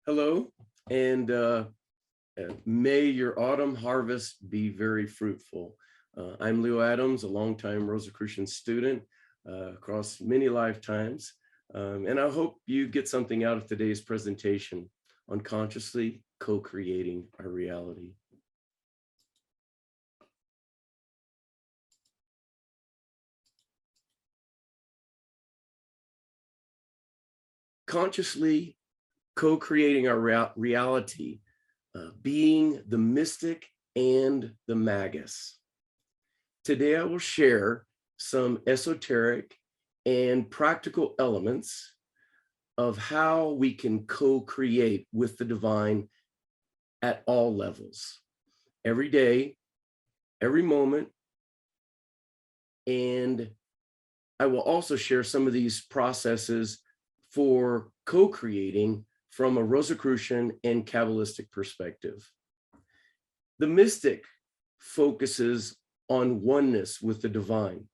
Hello, and may your autumn harvest be very fruitful. I'm Leo Adams, a longtime Rosicrucian student across many lifetimes, and I hope you get something out of today's presentation on consciously co-creating our reality. Consciously co-creating our reality, being the mystic and the Magus. Today I will share some esoteric and practical elements of how we can co-create with the divine at all levels, every day, every moment. And I will also share some of these processes for co-creating from a Rosicrucian and Kabbalistic perspective. The mystic focuses on oneness with the divine.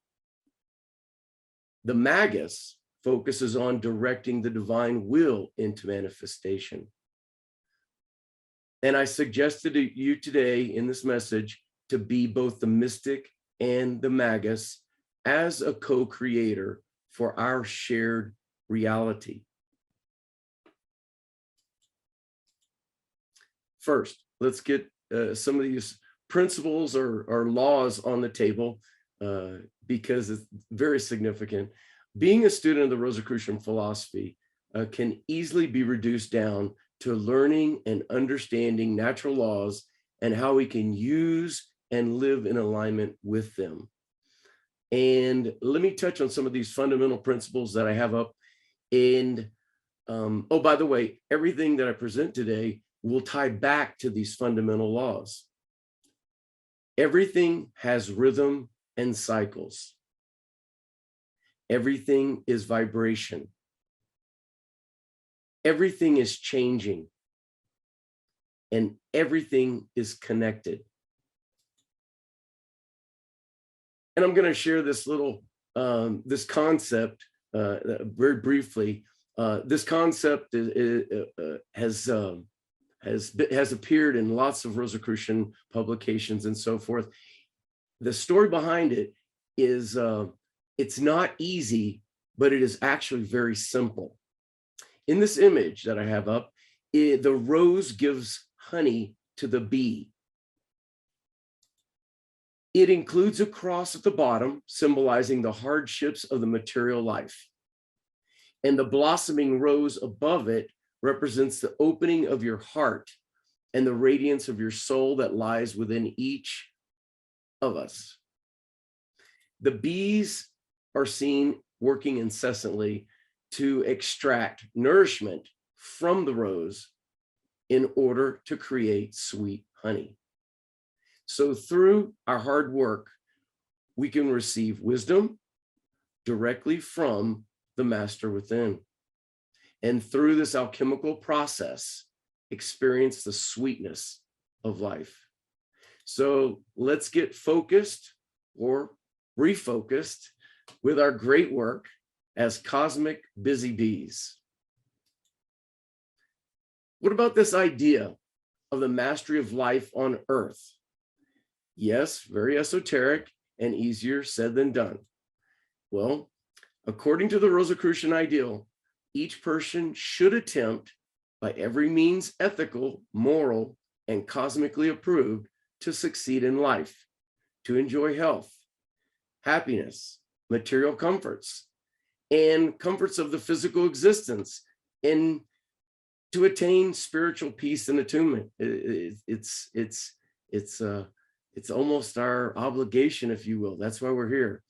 The Magus focuses on directing the divine will into manifestation. And I suggested to you today in this message to be both the mystic and the Magus as a co-creator for our shared reality. First, let's get some of these principles or laws on the table because it's very significant. Being a student of the Rosicrucian philosophy can easily be reduced down to learning and understanding natural laws and how we can use and live in alignment with them. And let me touch on some of these fundamental principles that I have up. And oh, by the way, everything that I present today will tie back to these fundamental laws. Everything has rhythm and cycles. Everything is vibration. Everything is changing. And everything is connected. And I'm going to share this little, this concept very briefly. This concept has appeared in lots of Rosicrucian publications and so forth. The story behind it is it's not easy, but it is actually very simple. In this image that I have up, the rose gives honey to the bee. It includes a cross at the bottom, symbolizing the hardships of the material life. And the blossoming rose above it represents the opening of your heart and the radiance of your soul that lies within each of us. The bees are seen working incessantly to extract nourishment from the rose in order to create sweet honey. So through our hard work, we can receive wisdom directly from the master within. And through this alchemical process, experience the sweetness of life. So let's get focused or refocused with our great work as cosmic busy bees. What about this idea of the mastery of life on Earth? Yes, very esoteric and easier said than done. Well, according to the Rosicrucian ideal, each person should attempt by every means ethical, moral, and cosmically approved to succeed in life, to enjoy health, happiness, material comforts, and comforts of the physical existence, and to attain spiritual peace and attunement. It's almost our obligation, if you will. That's why we're here.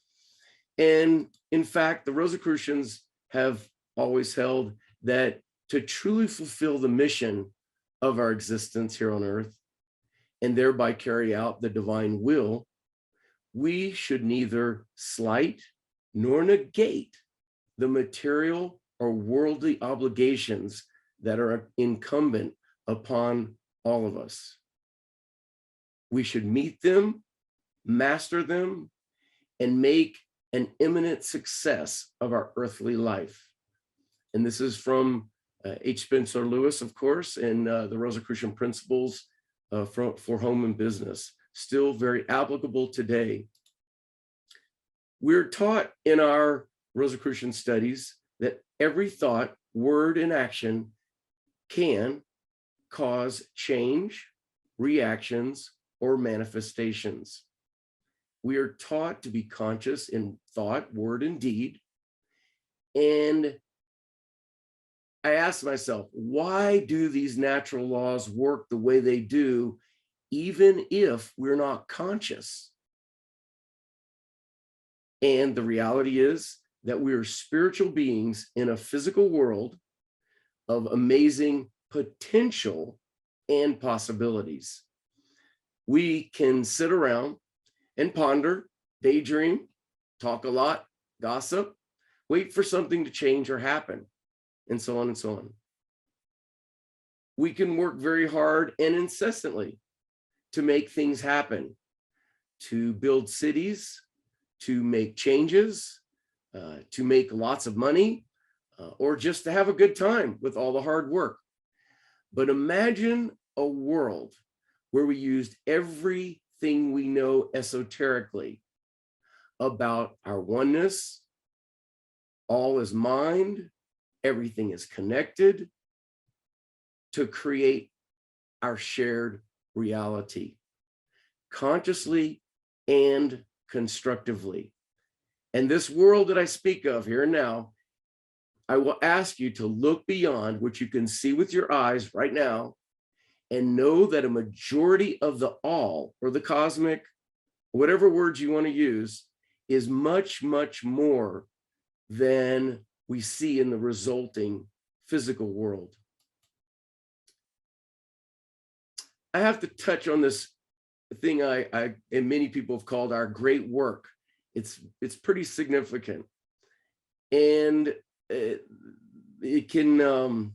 And in fact, the Rosicrucians have always held that to truly fulfill the mission of our existence here on Earth, and thereby carry out the divine will, we should neither slight nor negate the material or worldly obligations that are incumbent upon all of us. We should meet them, master them, and make an imminent success of our earthly life. And this is from H. Spencer Lewis, of course, and the Rosicrucian principles for home and business, still very applicable today. We're taught in our Rosicrucian studies that every thought, word, and action can cause change, reactions, or manifestations. We are taught to be conscious in thought, word, and deed. And I asked myself, why do these natural laws work the way they do, even if we're not conscious? And the reality is that we are spiritual beings in a physical world of amazing potential and possibilities. We can sit around and ponder, daydream, talk a lot, gossip, wait for something to change or happen, and so on and so on. We can work very hard and incessantly to make things happen, to build cities, to make changes, to make lots of money, or just to have a good time with all the hard work. But imagine a world where we used everything we know esoterically about our oneness, all is mind, everything is connected, to create our shared reality, consciously and constructively. And this world that I speak of here and now, I will ask you to look beyond what you can see with your eyes right now and know that a majority of the all, or the cosmic, whatever words you want to use, is much, much more than we see in the resulting physical world. I have to touch on this thing I and many people have called our great work. It's pretty significant, and it can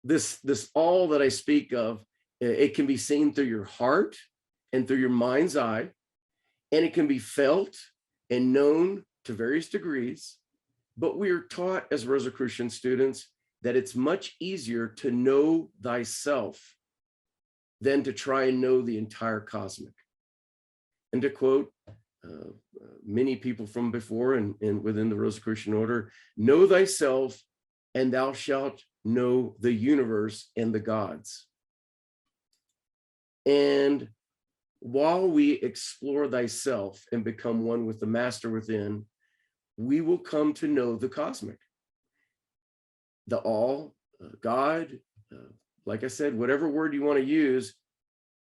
this all that I speak of, it can be seen through your heart and through your mind's eye, and it can be felt and known to various degrees. But we are taught as Rosicrucian students that it's much easier to know thyself than to try and know the entire cosmic. And to quote many people from before and within the Rosicrucian order, know thyself and thou shalt know the universe and the gods. And while we explore thyself and become one with the master within, we will come to know the cosmic, the all, God, like I said, whatever word you want to use,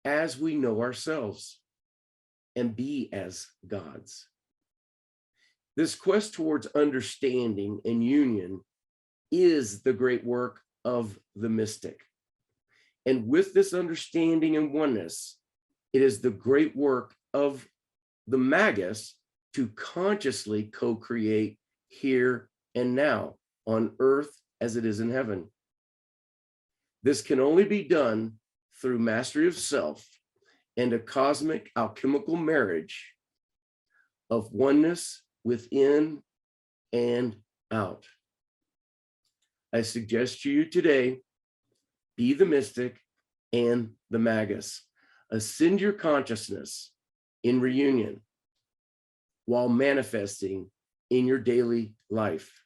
as we know ourselves and be as gods. This quest towards understanding and union is the great work of the mystic. And with this understanding and oneness, it is the great work of the Magus to consciously co-create here and now on earth as it is in heaven. This can only be done through mastery of self and a cosmic alchemical marriage of oneness within and out. I suggest to you today, be the mystic and the Magus. Ascend your consciousness in reunion while manifesting in your daily life.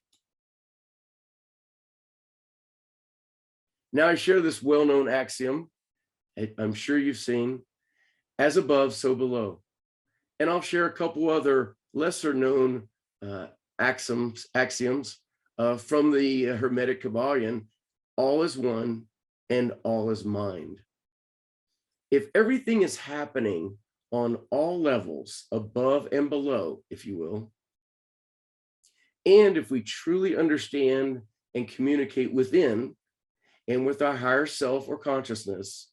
Now I share this well-known axiom, I'm sure you've seen, as above, so below. And I'll share a couple other lesser known axioms from the Hermetic Kabbalion, all is one and all is mind. If everything is happening on all levels, above and below, if you will, and if we truly understand and communicate within and with our higher self or consciousness,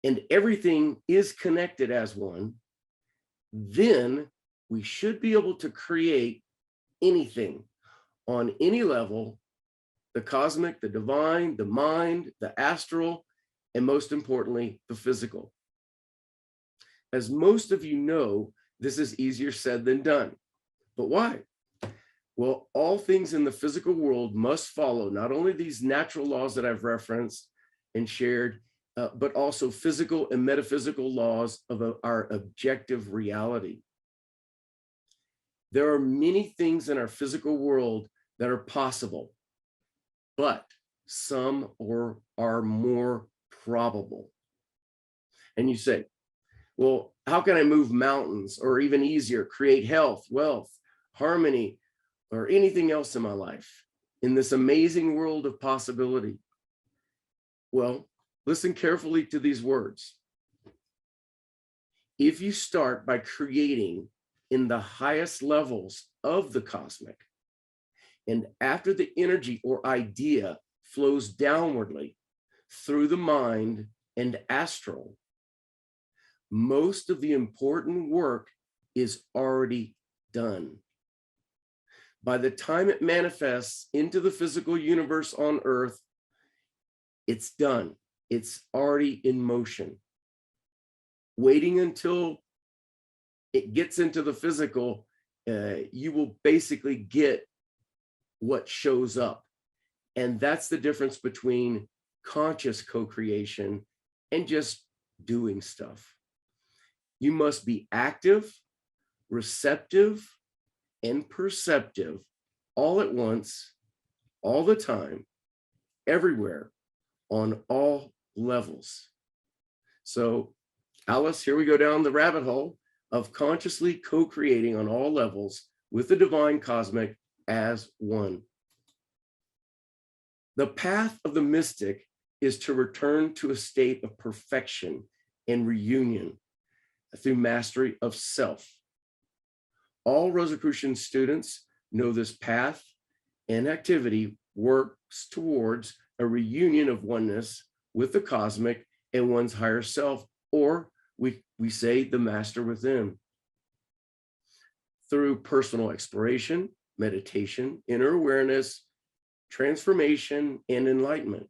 and everything is connected as one, then we should be able to create anything on any level, the cosmic, the divine, the mind, the astral, and most importantly, the physical. As most of you know, this is easier said than done. But why? Well, all things in the physical world must follow not only these natural laws that I've referenced and shared, but also physical and metaphysical laws of our objective reality. There are many things in our physical world that are possible, but some are more probable. And you say, well, how can I move mountains, or even easier, create health, wealth, harmony, or anything else in my life in this amazing world of possibility? Well, listen carefully to these words. If you start by creating in the highest levels of the cosmic, and after the energy or idea flows downwardly through the mind and astral, most of the important work is already done. By the time it manifests into the physical universe on Earth, it's done. It's already in motion. Waiting until it gets into the physical, you will basically get what shows up. And that's the difference between conscious co-creation and just doing stuff. You must be active, receptive, and perceptive all at once, all the time, everywhere, on all levels. So, Alice, here we go down the rabbit hole of consciously co-creating on all levels with the divine cosmic as one. The path of the mystic is to return to a state of perfection and reunion through mastery of self. All Rosicrucian students know this path and activity works towards a reunion of oneness with the cosmic and one's higher self, or we say the master within. Through personal exploration, meditation, inner awareness, transformation, and enlightenment.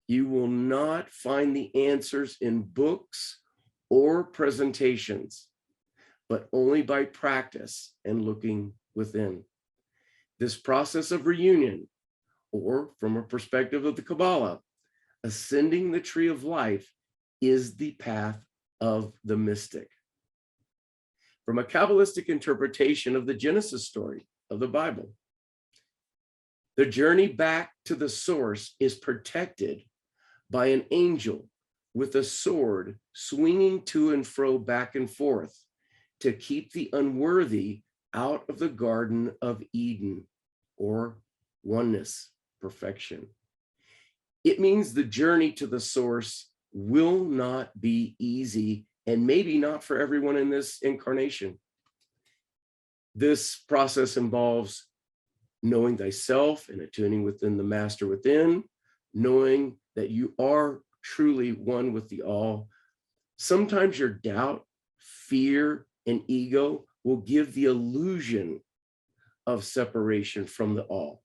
You will not find the answers in books or presentations, but only by practice and looking within. This process of reunion, or from a perspective of the Kabbalah, ascending the tree of life, is the path of the mystic. From a Kabbalistic interpretation of the Genesis story of the Bible, the journey back to the source is protected by an angel with a sword swinging to and fro, back and forth, to keep the unworthy out of the Garden of Eden, or oneness, perfection. It means the journey to the source will not be easy, and maybe not for everyone in this incarnation. This process involves knowing thyself and attuning within the master within, knowing that you are truly one with the all. Sometimes your doubt, fear, and ego will give the illusion of separation from the all,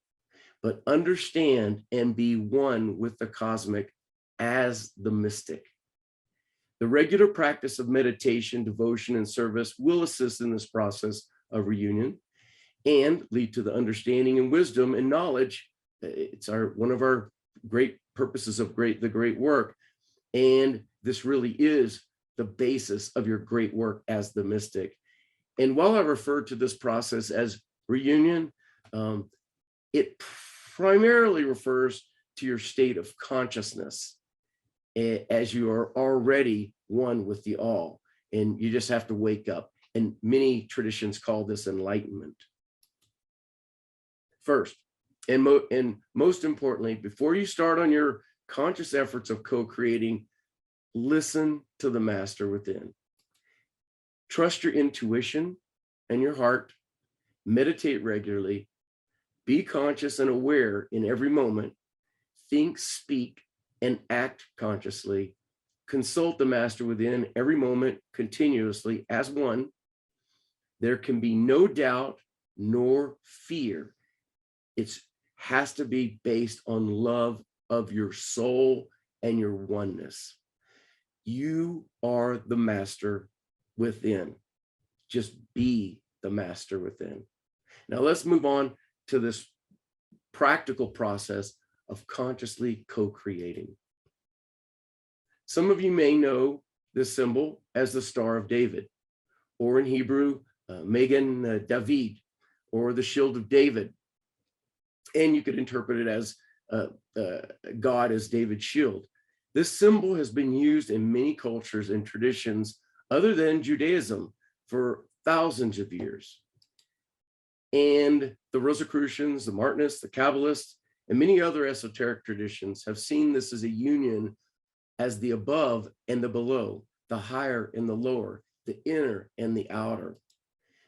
but understand and be one with the cosmic as the mystic. The regular practice of meditation, devotion, and service will assist in this process of reunion and lead to the understanding and wisdom and knowledge. It's one of our great purposes of the great work. And this really is the basis of your great work as the mystic. And while I refer to this process as reunion, it primarily refers to your state of consciousness as you are already one with the all, and you just have to wake up. And many traditions call this enlightenment. First, and most importantly, before you start on your conscious efforts of co-creating, listen to the master within. Trust your intuition and your heart. Meditate regularly. Be conscious and aware in every moment. Think, speak, and act consciously. Consult the master within every moment, continuously as one. There can be no doubt nor fear. It has to be based on love of your soul and your oneness. You are the master within. Just be the master within. Now let's move on to this practical process of consciously co-creating. Some of you may know this symbol as the Star of David, or in Hebrew, Magen David, or the Shield of David. And you could interpret it as God as David's shield. This symbol has been used in many cultures and traditions other than Judaism for thousands of years. And the Rosicrucians, the Martinists, the Kabbalists, and many other esoteric traditions have seen this as a union as the above and the below, the higher and the lower, the inner and the outer.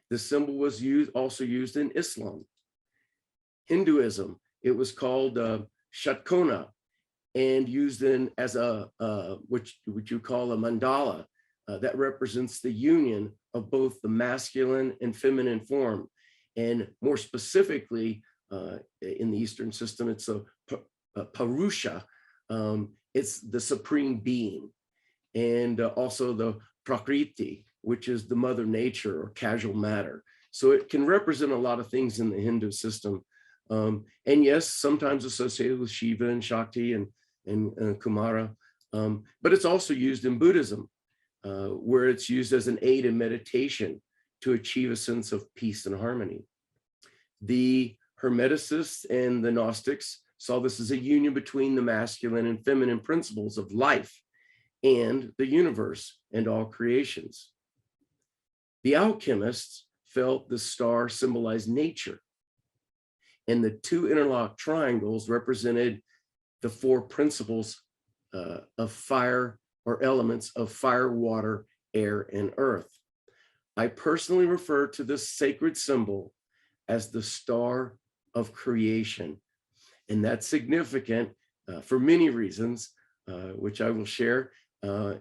This symbol was also used in Islam. Hinduism, it was called Shatkona, and used as which you call a mandala, that represents the union of both the masculine and feminine form. And more specifically, in the Eastern system, it's a Purusha, it's the supreme being, and also the Prakriti, which is the mother nature or casual matter. So it can represent a lot of things in the Hindu system. And yes, sometimes associated with Shiva and Shakti and Kumara, but it's also used in Buddhism, where it's used as an aid in meditation to achieve a sense of peace and harmony. The Hermeticists and the Gnostics saw this as a union between the masculine and feminine principles of life and the universe and all creations. The alchemists felt the star symbolized nature, and the two interlocked triangles represented the four principles of fire, or elements of fire, water, air, and earth. I personally refer to this sacred symbol as the star of creation. And that's significant for many reasons, which I will share. A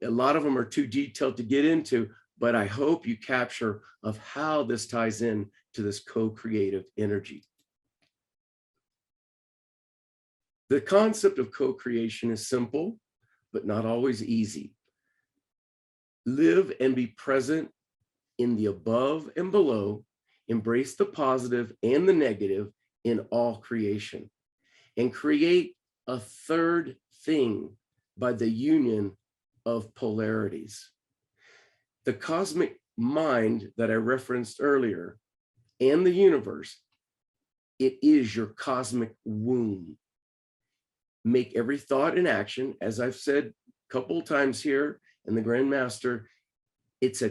lot of them are too detailed to get into, but I hope you capture of how this ties in to this co-creative energy. The concept of co-creation is simple, but not always easy. Live and be present in the above and below, embrace the positive and the negative in all creation, and create a third thing by the union of polarities. The cosmic mind that I referenced earlier and the universe, it is your cosmic womb. Make every thought and action, as I've said a couple of times here in the Grand Master, it's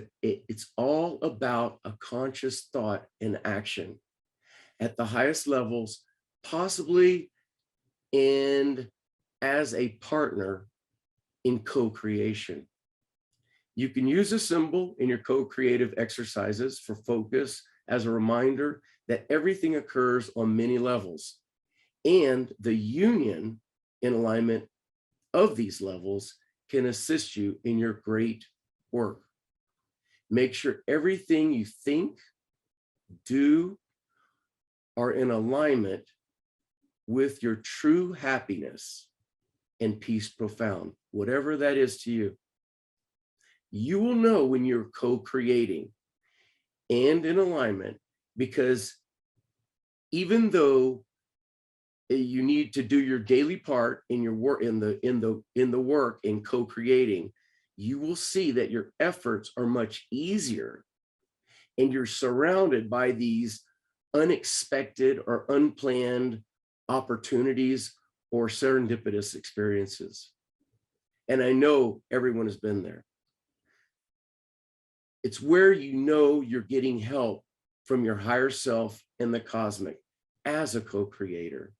all about a conscious thought and action at the highest levels, possibly, and as a partner in co-creation. You can use a symbol in your co-creative exercises for focus as a reminder that everything occurs on many levels, and the union in alignment of these levels can assist you in your great work. Make sure everything you think, do, are in alignment with your true happiness and peace profound, whatever that is to you. You will know when you're co-creating and in alignment, because even though you need to do your daily part in your work, in the work in co-creating, you will see that your efforts are much easier, and you're surrounded by these unexpected or unplanned opportunities or serendipitous experiences. And I know everyone has been there. It's where you know you're getting help from your higher self and the cosmic as a co-creator.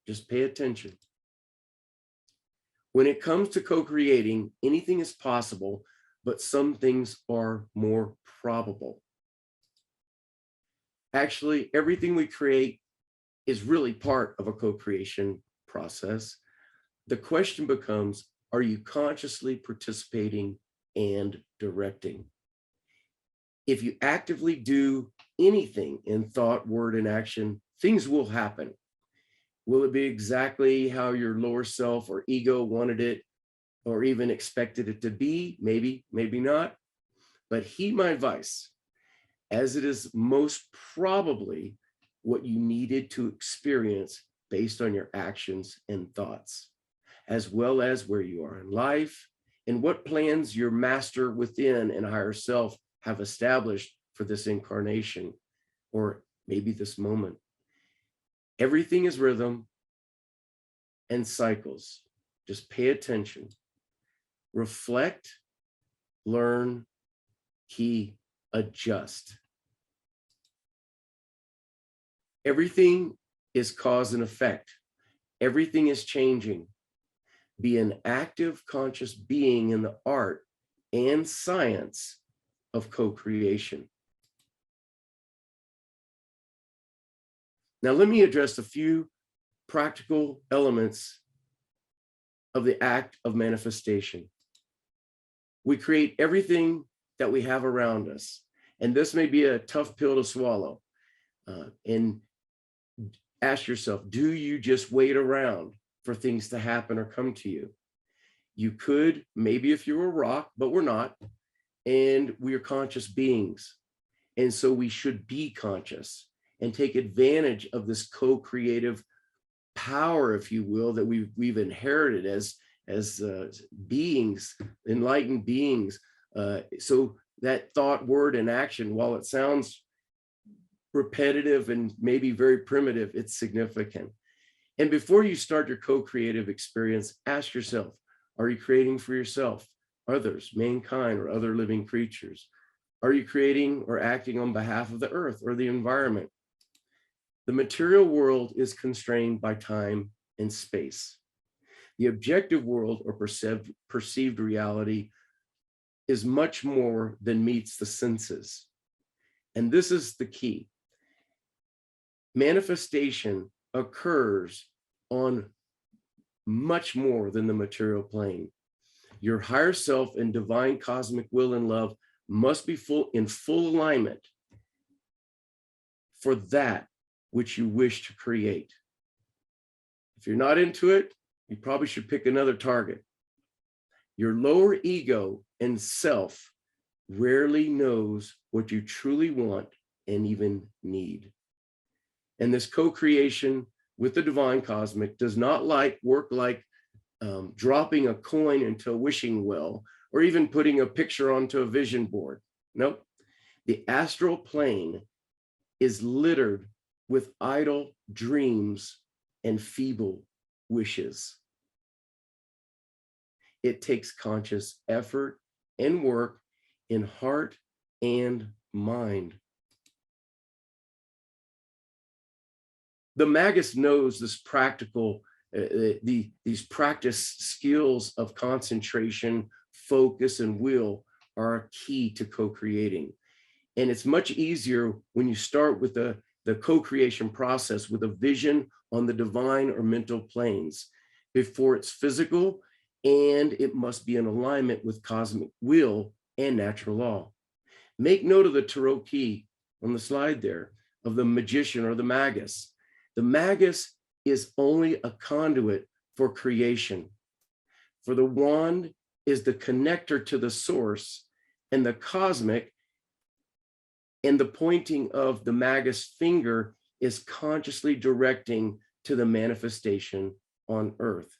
Just pay attention. When it comes to co-creating, anything is possible, but some things are more probable. Actually, everything we create is really part of a co-creation process. The question becomes, are you consciously participating and directing? If you actively do anything in thought, word, and action, things will happen. Will it be exactly how your lower self or ego wanted it or even expected it to be? Maybe, maybe not. But heed my advice. as it is most probably what you needed to experience based on your actions and thoughts, as well as where you are in life and what plans your master within and higher self have established for this incarnation, or maybe this moment. Everything is rhythm and cycles. Just pay attention, reflect, learn, key, adjust. Everything is cause and effect. Everything is changing. Be an active, conscious being in the art and science of co-creation. Now, let me address a few practical elements of the act of manifestation. We create everything that we have around us, and this may be a tough pill to swallow. And ask yourself, do you just wait around for things to happen or come to you? You could, maybe if you were a rock, but we're not, and we are conscious beings. And so we should be conscious and take advantage of this co-creative power, if you will, that we've inherited as beings, enlightened beings. So that thought, word, and action, while it sounds repetitive and maybe very primitive, it's significant. And before you start your co-creative experience, ask yourself, are you creating for yourself, others, mankind, or other living creatures? Are you creating or acting on behalf of the earth or the environment? The material world is constrained by time and space. The objective world, or perceived reality, is much more than meets the senses. And this is the key. Manifestation occurs on much more than the material plane. Your higher self and divine cosmic will and love must be in full alignment for that which you wish to create. If you're not into it, you probably should pick another target. Your lower ego and self rarely knows what you truly want and even need. And this co-creation with the divine cosmic does not work like dropping a coin into a wishing well, or even putting a picture onto a vision board. Nope. The astral plane is littered with idle dreams and feeble wishes. It takes conscious effort and work in heart and mind. The Magus knows this practical, these practice skills of concentration, focus, and will are a key to co-creating. And it's much easier when you start with the co-creation process with a vision on the divine or mental planes before it's physical, and it must be in alignment with cosmic will and natural law. Make note of the tarot key on the slide there of the magician or the Magus. The Magus is only a conduit for creation. For the wand is the connector to the source, and the cosmic and the pointing of the Magus finger is consciously directing to the manifestation on earth.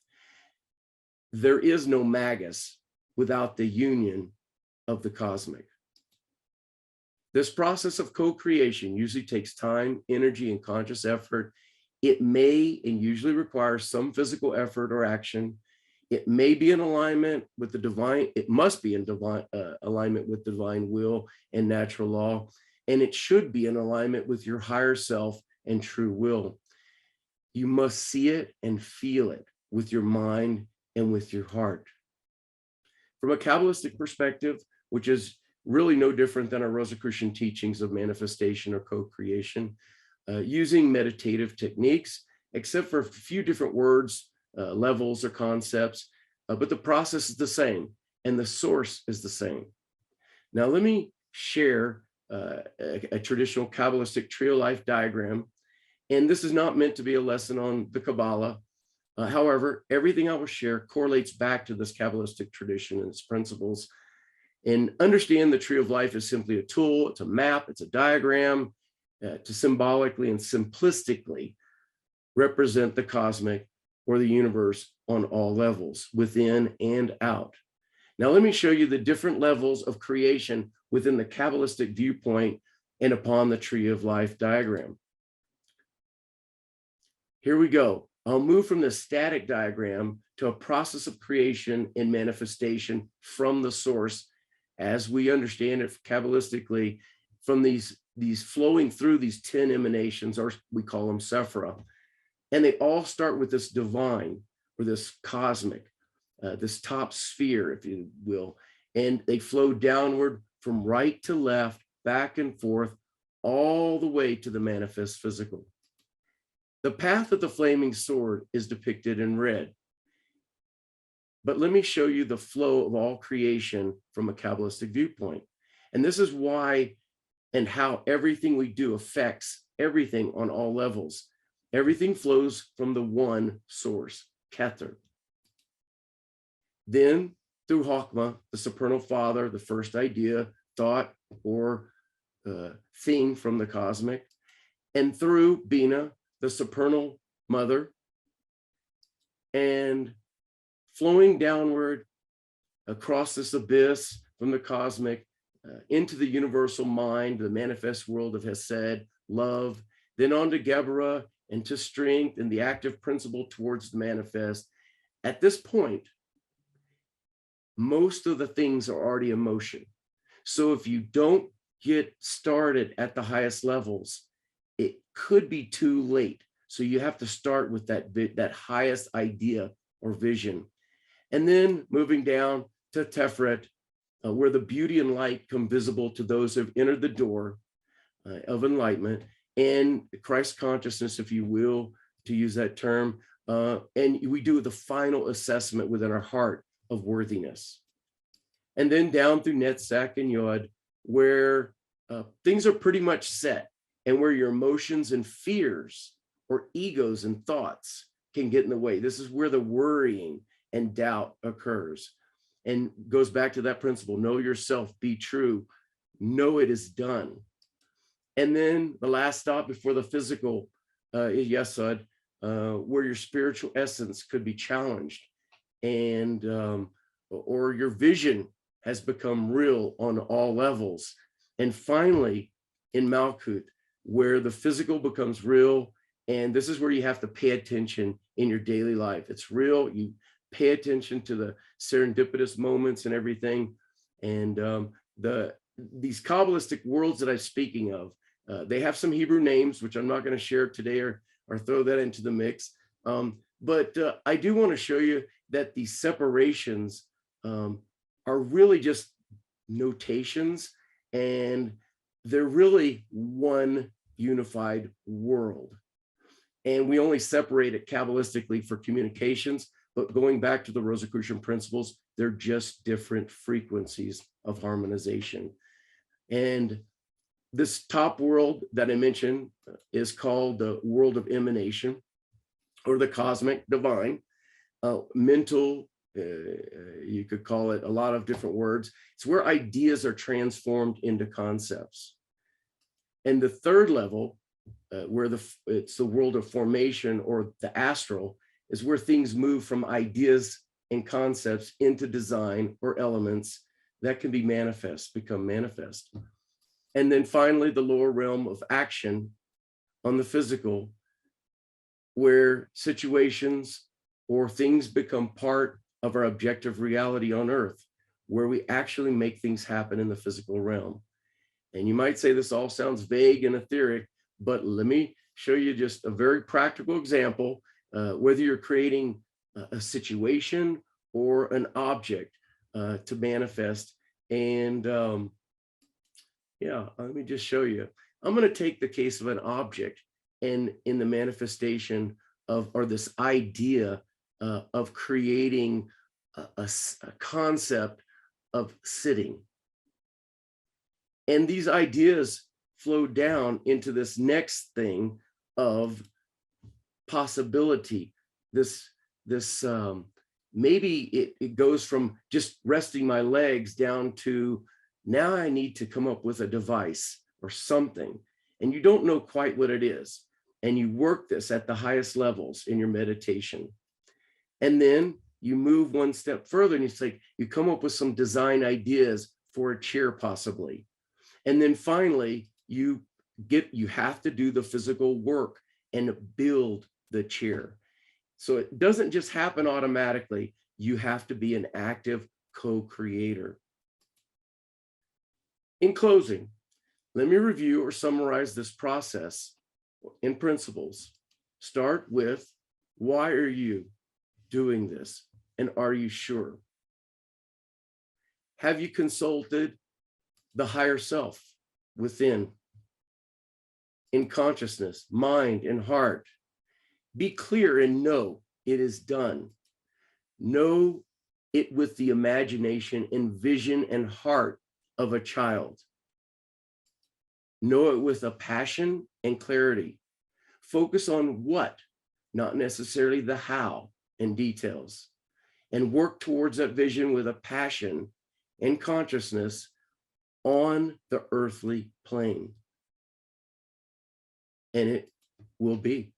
There is no Magus without the union of the cosmic. This process of co-creation usually takes time, energy, and conscious effort. It may and usually requires some physical effort or action. It may be in alignment with the divine, it must be in alignment with divine will and natural law, and it should be in alignment with your higher self and true will. You must see it and feel it with your mind and with your heart. From a Kabbalistic perspective, which is really no different than our Rosicrucian teachings of manifestation or co-creation, using meditative techniques, except for a few different words, levels, or concepts, but the process is the same and the source is the same. Now, let me share a traditional Kabbalistic trio life diagram, and this is not meant to be a lesson on the Kabbalah. However, everything I will share correlates back to this Kabbalistic tradition and its principles. And understand the tree of life is simply a tool, it's a map, it's a diagram to symbolically and simplistically represent the cosmic or the universe on all levels, within and out. Now, let me show you the different levels of creation within the Kabbalistic viewpoint and upon the tree of life diagram. Here we go. I'll move from the static diagram to a process of creation and manifestation from the source, as we understand it Kabbalistically, from these flowing through these 10 emanations, or we call them Sephira. And they all start with this divine, or this cosmic, this top sphere, if you will. And they flow downward from right to left, back and forth, all the way to the manifest physical. The path of the flaming sword is depicted in red. But let me show you the flow of all creation from a Kabbalistic viewpoint. And this is why and how everything we do affects everything on all levels. Everything flows from the one source, Kether. Then through Chokmah, the supernal father, the first idea, thought, or thing from the cosmic, and through Bina, the supernal mother, and flowing downward across this abyss from the cosmic into the universal mind, the manifest world of Hesed, love, then on to Geburah and to strength and the active principle towards the manifest. At this point, most of the things are already in motion. So if you don't get started at the highest levels, it could be too late. So you have to start with that highest idea or vision. And then moving down to Teferet, where the beauty and light come visible to those who have entered the door of enlightenment and Christ consciousness, if you will, to use that term. And we do the final assessment within our heart of worthiness. And then down through Netzach and Yod, where things are pretty much set, and where your emotions and fears or egos and thoughts can get in the way. This is where the worrying and doubt occurs, and goes back to that principle: know yourself, be true, know it is done. And then the last stop before the physical is Yesod, where your spiritual essence could be challenged, and or your vision has become real on all levels. And finally, in Malkut, where the physical becomes real, and this is where you have to pay attention in your daily life. It's real. You pay attention to the serendipitous moments and everything. And these Kabbalistic worlds that I'm speaking of, they have some Hebrew names, which I'm not going to share today or throw that into the mix. But I do want to show you that these separations are really just notations, and they're really one unified world. And we only separate it Kabbalistically for communications, but going back to the Rosicrucian principles, they're just different frequencies of harmonization. And this top world that I mentioned is called the world of emanation, or the cosmic divine, mental, you could call it a lot of different words. It's where ideas are transformed into concepts. And the third level, where it's the world of formation, or the astral, is where things move from ideas and concepts into design or elements that can be become manifest. And then finally, the lower realm of action on the physical, where situations or things become part of our objective reality on earth, where we actually make things happen in the physical realm. And you might say this all sounds vague and etheric, but let me show you just a very practical example, whether you're creating a situation or an object to manifest. And yeah, let me just show you. I'm going to take the case of an object, and in the manifestation of, or this idea of creating a concept of sitting. And these ideas flow down into this next thing of possibility, this maybe it goes from just resting my legs down to now I need to come up with a device or something, and you don't know quite what it is. And you work this at the highest levels in your meditation. And then you move one step further and it's like you come up with some design ideas for a chair possibly. And then finally you have to do the physical work and build the chair. So it doesn't just happen automatically. You have to be an active co-creator. In closing, let me review or summarize this process in principles. Start with, why are you doing this? And are you sure? Have you consulted the higher self within, in consciousness, mind, and heart? Be clear and know it is done. Know it with the imagination and vision and heart of a child. Know it with a passion and clarity. Focus on what, not necessarily the how and details, and work towards that vision with a passion and consciousness on the earthly plane. And it will be.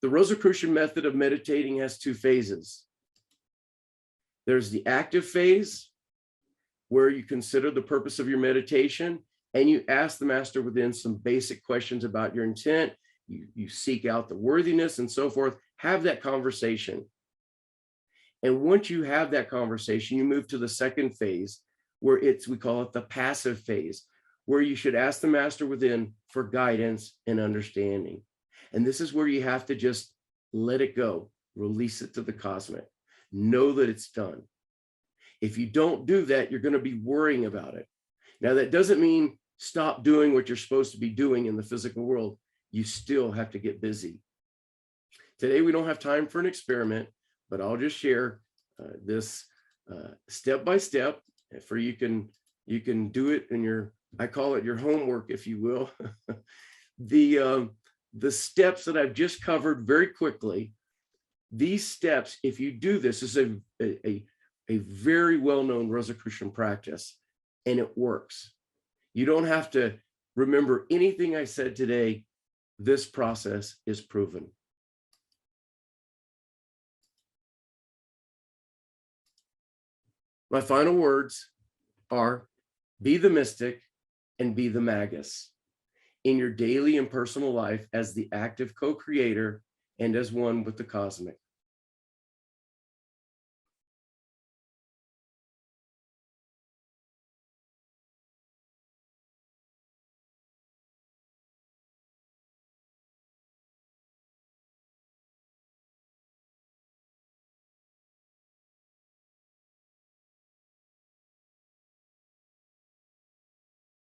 The Rosicrucian method of meditating has two phases. There's the active phase, where you consider the purpose of your meditation and you ask the master within some basic questions about your intent. You seek out the worthiness and so forth, have that conversation. And once you have that conversation, you move to the second phase, where we call it the passive phase, where you should ask the master within for guidance and understanding. And this is where you have to just let it go, release it to the cosmic, know that it's done. If you don't do that, you're going to be worrying about it. Now, that doesn't mean stop doing what you're supposed to be doing in the physical world. You still have to get busy. Today, we don't have time for an experiment, but I'll just share this step by step for you can do it in your, I call it your homework, if you will. The steps that I've just covered very quickly, these steps, if you do this is a very well-known Rosicrucian practice, and it works. You don't have to remember anything I said today. This process is proven. My final words are, be the mystic and be the Magus in your daily and personal life as the active co-creator and as one with the cosmic.